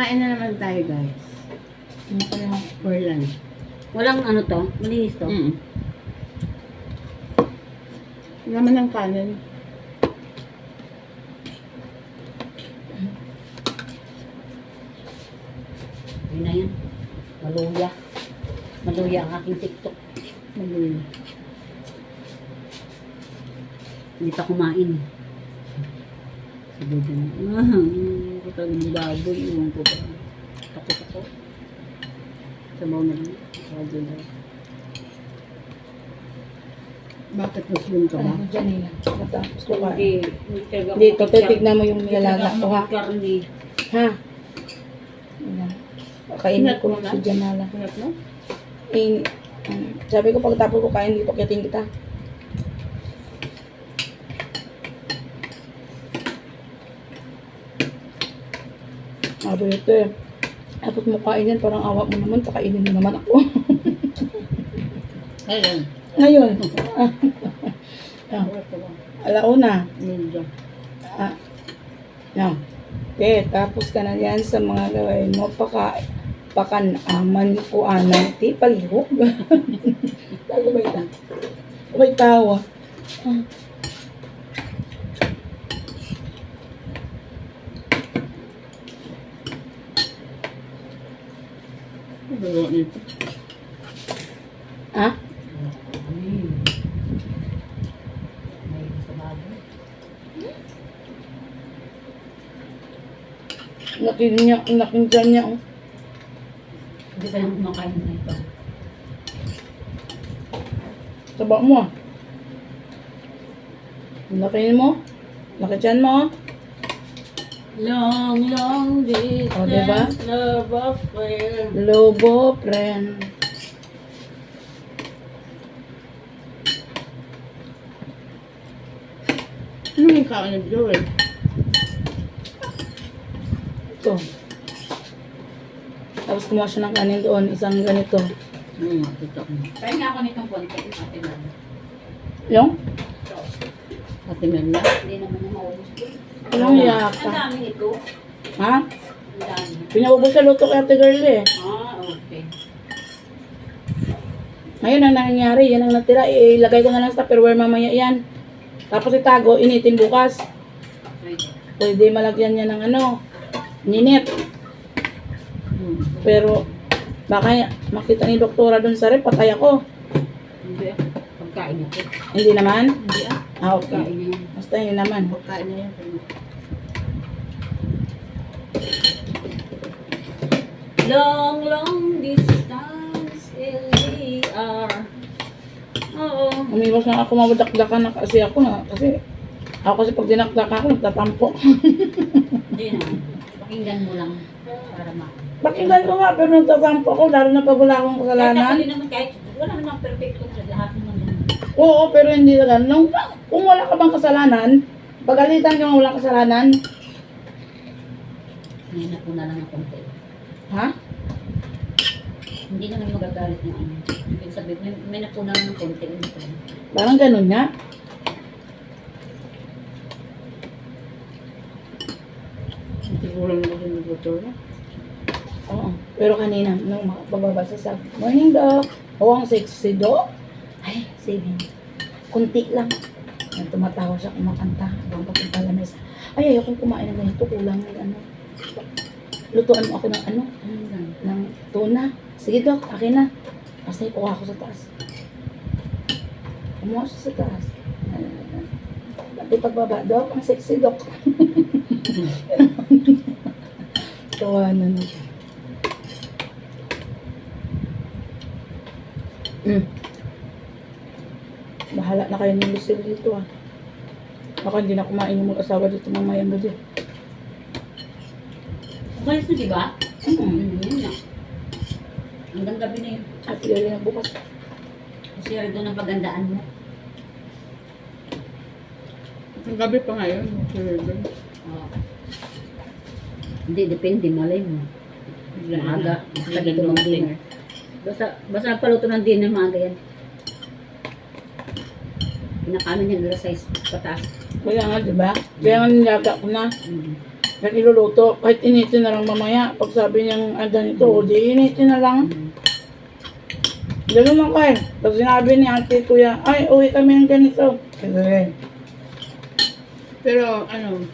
Kain na naman tayo, guys. Ano kaya? For lunch. Walang ano to? Malinis to? Naman ng kanin. Yun na yan. Maluya. Maluya ang aking TikTok. Maluya. Hindi pa kumain. Sabi ko na, kutal ng baboy. Iwan ko ba? Takot ako. Sabaw na lang. Baboy na lang. Bakit Muslim ka ba? Ano dyan nila? Matapos ko ka. Hindi. Hindi talaga ako Dito, magkar- titignan mo yung hindi talaga nilalagak ako ko ha. magkarni. Ha? Ayan. Kainin ko lang si Janala. Sarap mo? Eh, sabi ko pagkatapos ko kain dito, kiting kita. Sabi ito eh. Tapos mo kain yan, parang awa mo naman, pakainin mo naman ako. Ayun. Ngayon. Ah, Sarap ko ba? alauna. Medyo. Ah. No. Okay, tapos ka na yan sa mga gawin mo. Pakanaman ko anang ti palihog. Lalabay lang. May tawa. Ah. Laro nito. Ah? May sa baboy. Laking dyan niya. Oh. Hindi pa lang kumakain na ito. Taba mo ah. Lakihin mo. Laki dyan mo. Oh. Long, long distance O, diba? love affair. Lobo, friend. Ano yung kain ng Joel? Ito. Tapos kumuha siya ng kanin doon. Isang ganito. Ito. Kaya nga ako nitong konti. Ate lang. Yung? Ate Merla. Hindi naman na maubos ko. Anong Ang yaka? dami nito. Ha? Ang dami. Pinaubos sa luto kay Ate Girl eh. Ah, okay. Ngayon ang nangyayari, yan ang natira. Ilagay ko na lang sa Tupperware mamaya yan. Tapos itago, initin bukas. Okay. Pwede malagyan niya ng ano, ninit. Pero baka makita ni doktora dun sa rep, patay ako. Hindi ah. Pagkain ito. Hindi naman? Hindi ah. Ah, Pagkain okay. na yan. Basta yun naman. Pagkain na yan. Long, long distance LDR. Oo. Umiwas na ako, mabadakdakan na kasi ako na. Kasi pag dinakdakan ako, nagtatampo. Hindi na. Pakinggan mo lang. Para ma. Pakinggan ko nga, pero nagtatampo ako, lalo na pag wala akong Kahit kasalanan. ako din naman kahit wala namang perfecto sa lahat naman yan. Oo, pero hindi na ganun. Kung wala ka bang kasalanan, pagalitan ka nga walang kasalanan. May napuna lang ng konti. Ha? Hindi naman magagalit ng ano. Ibig sabihin, may napuna lang ng konti. Parang ganun nga. Siguro na din ng doktora. Oo. Pero kanina, nung makapababa sa morning doc, ang sexy doc. Ay, sige. Kunti lang. Nang tumatawa siya kumakanta. Habang papunta lang mesa. Ay, ayokong kumain ng ganito. Kulang ng ano. Lutuan mo ako ng ano? Ng tuna. Sige doc, akin na. Kasi kuha ko sa taas. Kumuha siya sa taas. Pati pagbaba, doc, ang sexy doc. Tawanan na. Bahala na kayo ng Lucille dito ah. Baka hindi na kumain yung mag-asawa dito mamaya mo dito. Umalis na, di ba? Yun na. Hanggang gabi na yun. At pili na bukas. Kasi doon ang pagandaan mo. Ang gabi pa ngayon. Sure. Oo. Hindi, depende. Malay mo. Maaga. Basta dito ng dinner. Basta nagpaluto ng dinner, maaga yan. Pinakamin niya nila sa pataas. Kaya nga, di ba? Kaya nga nilaga ko na. Kahit iluluto, kahit initin na lang mamaya. Pag sabi niyang ganito, o di initin na lang. Gano'n lang kayo. Pag sinabi ni ate kuya, ay, uwi kami ng ganito. Kasi, Pero ano,